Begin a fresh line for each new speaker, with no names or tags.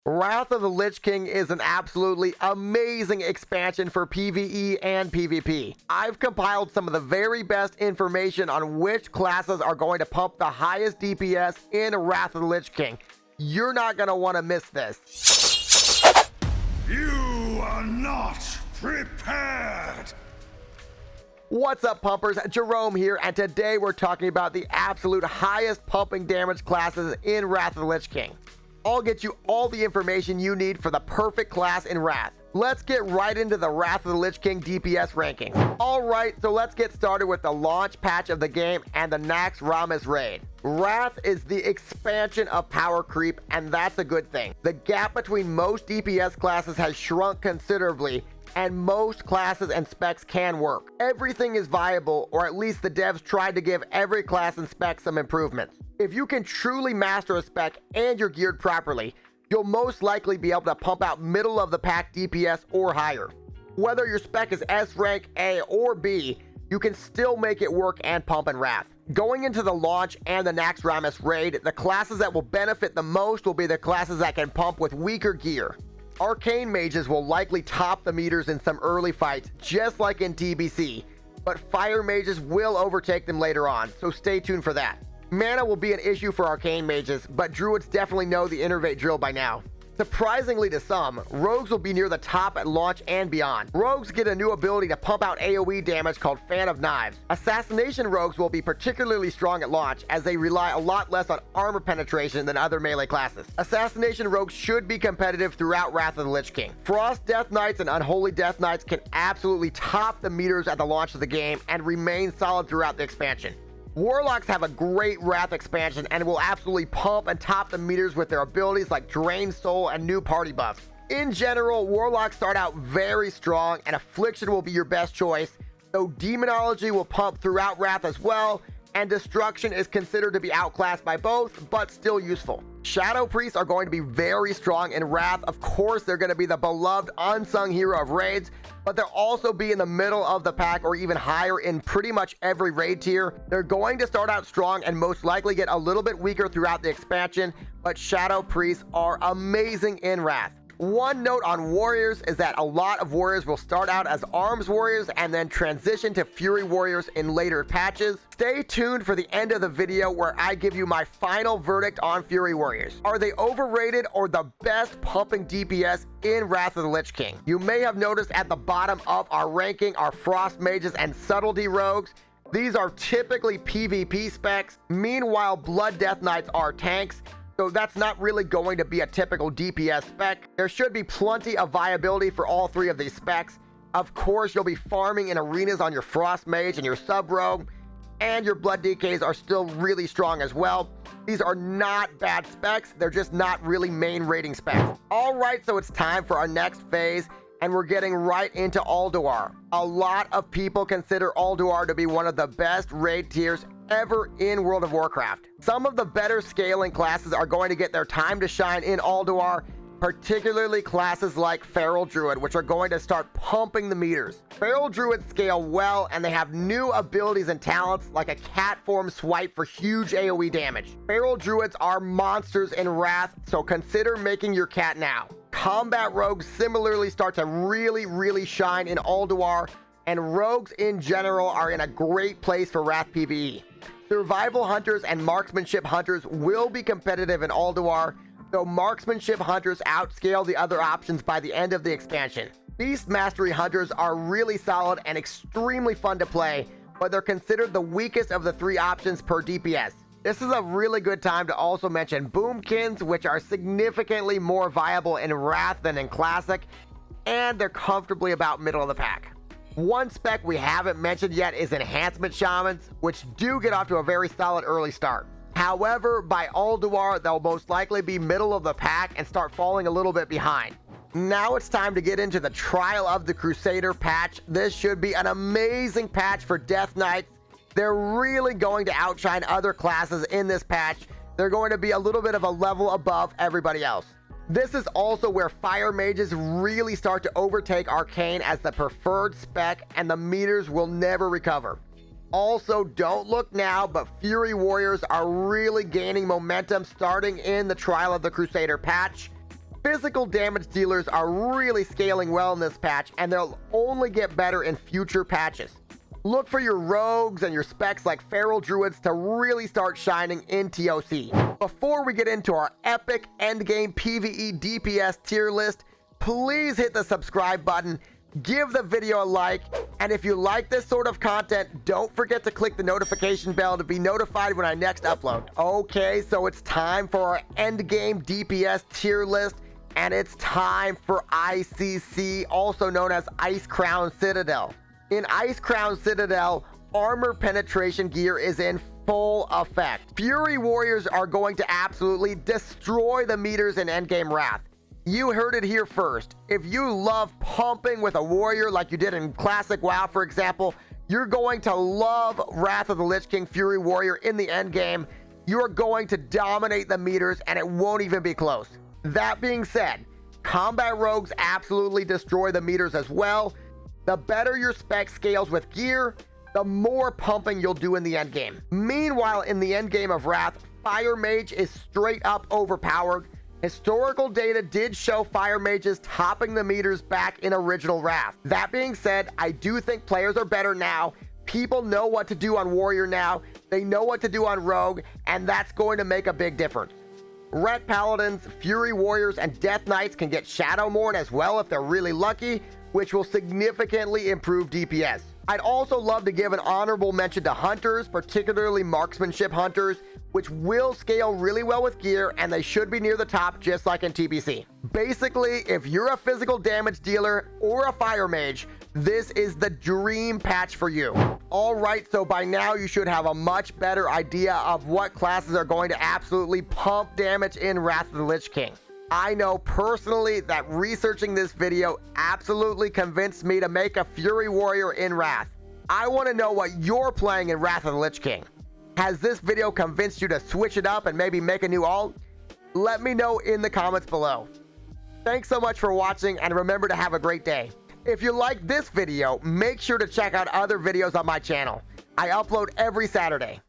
Wrath of the Lich King is an absolutely amazing expansion for PvE and PvP. I've compiled some of the very best information on which classes are going to pump the highest DPS in Wrath of the Lich King. You're not going to want to miss this.
You are not prepared!
What's up, pumpers? Jerome here, and today we're talking about the absolute highest pumping damage classes in Wrath of the Lich King. I'll get you all the information you need for the perfect class in Wrath. Let's get right into the Wrath of the Lich King DPS ranking. Alright, so let's get started with the launch patch of the game and the Naxxramas raid. Wrath is the expansion of power creep, and that's a good thing. The gap between most DPS classes has shrunk considerably, and most classes and specs can work. Everything is viable, or at least the devs tried to give every class and spec some improvements. If you can truly master a spec and you're geared properly, you'll most likely be able to pump out middle of the pack DPS or higher. Whether your spec is S rank, A, or B, you can still make it work and pump in Wrath. Going into the launch and the Naxxramas raid, the classes that will benefit the most will be the classes that can pump with weaker gear. Arcane mages will likely top the meters in some early fights, just like in TBC, but fire mages will overtake them later on, so stay tuned for that. Mana will be an issue for arcane mages, but druids definitely know the innervate drill by now. Surprisingly to some, rogues will be near the top at launch and beyond. Rogues get a new ability to pump out AoE damage called Fan of Knives. Assassination rogues will be particularly strong at launch, as they rely a lot less on armor penetration than other melee classes. Assassination rogues should be competitive throughout Wrath of the Lich King. Frost Death Knights and Unholy Death Knights can absolutely top the meters at the launch of the game and remain solid throughout the expansion. Warlocks have a great Wrath expansion and will absolutely pump and top the meters with their abilities like Drain Soul and new party buffs. In general, Warlocks start out very strong, and Affliction will be your best choice, though Demonology will pump throughout Wrath as well, and Destruction is considered to be outclassed by both, but still useful. Shadow Priests are going to be very strong in Wrath. Of course, they're going to be the beloved unsung hero of raids, but they'll also be in the middle of the pack or even higher in pretty much every raid tier. They're going to start out strong and most likely get a little bit weaker throughout the expansion, but Shadow Priests are amazing in Wrath. One note on warriors is that a lot of warriors will start out as arms warriors and then transition to fury warriors in later patches. Stay tuned for the end of the video where I give you my final verdict on fury warriors. Are they overrated or the best pumping DPS in Wrath of the Lich King? You may have noticed at the bottom of our ranking are frost mages and subtlety rogues. These are typically PvP specs. Meanwhile, blood death knights are tanks, so that's not really going to be a typical DPS spec. There should be plenty of viability for all three of these specs. Of course, you'll be farming in arenas on your Frost Mage and your Sub Rogue, and your Blood DKs are still really strong as well. These are not bad specs, they're just not really main rating specs. Alright, so it's time for our next phase, and we're getting right into ULDUAR. A lot of people consider ULDUAR to be one of the best raid tiers ever in World of Warcraft. Some of the better scaling classes are going to get their time to shine in ULDUAR, particularly classes like Feral Druid, which are going to start pumping the meters. Feral Druids scale well, and they have new abilities and talents like a cat form swipe for huge AoE damage. Feral Druids are monsters in Wrath, so consider making your cat now. Combat rogues similarly start to really shine in ULDUAR, and rogues in general are in a great place for Wrath PvE. Survival hunters and marksmanship hunters will be competitive in ULDUAR, though marksmanship hunters outscale the other options by the end of the expansion. Beast mastery hunters are really solid and extremely fun to play, but they're considered the weakest of the three options per DPS. This is a really good time to also mention boomkins, which are significantly more viable in Wrath than in Classic, and they're comfortably about middle of the pack. One spec we haven't mentioned yet is enhancement shamans, which do get off to a very solid early start. However, by ULDUAR, they'll most likely be middle of the pack and start falling a little bit behind. Now it's time to get into the Trial of the Crusader patch. This should be an amazing patch for Death Knights. They're really going to outshine other classes in this patch. They're going to be a little bit of a level above everybody else. This is also where Fire Mages really start to overtake Arcane as the preferred spec, and the meters will never recover. Also, don't look now, but Fury Warriors are really gaining momentum starting in the Trial of the Crusader patch. Physical damage dealers are really scaling well in this patch, and they'll only get better in future patches. Look for your rogues and your specs like feral druids to really start shining in TOC. Before we get into our epic endgame PvE DPS tier list, please hit the subscribe button, give the video a like, and if you like this sort of content, don't forget to click the notification bell to be notified when I next upload. Okay, so it's time for our endgame DPS tier list, and it's time for ICC, also known as Ice Crown Citadel. In Ice Crown Citadel, armor penetration gear is in full effect. Fury warriors are going to absolutely destroy the meters in endgame Wrath. You heard it here first. If you love pumping with a warrior like you did in classic WoW, for example, you're going to love Wrath of the Lich King Fury Warrior in the endgame. You're going to dominate the meters, and it won't even be close. That being said, combat rogues absolutely destroy the meters as well. The better your spec scales with gear, the more pumping you'll do in the endgame. Meanwhile, in the endgame of Wrath, Fire Mage is straight up overpowered. Historical data did show Fire Mages topping the meters back in original Wrath. That being said, I do think players are better now. People know what to do on Warrior now. They know what to do on Rogue, and that's going to make a big difference. Ret Paladins, Fury Warriors, and Death Knights can get Shadowmourne as well if they're really lucky, which will significantly improve DPS. I'd also love to give an honorable mention to Hunters, particularly Marksmanship Hunters, which will scale really well with gear, and they should be near the top just like in TBC. Basically, if you're a physical damage dealer or a Fire Mage, this is the dream patch for you. Alright, so by now you should have a much better idea of what classes are going to absolutely pump damage in Wrath of the Lich King. I know personally that researching this video absolutely convinced me to make a Fury Warrior in Wrath. I want to know what you're playing in Wrath of the Lich King. Has this video convinced you to switch it up and maybe make a new alt? Let me know in the comments below. Thanks so much for watching, and remember to have a great day. If you like this video, make sure to check out other videos on my channel. I upload every Saturday.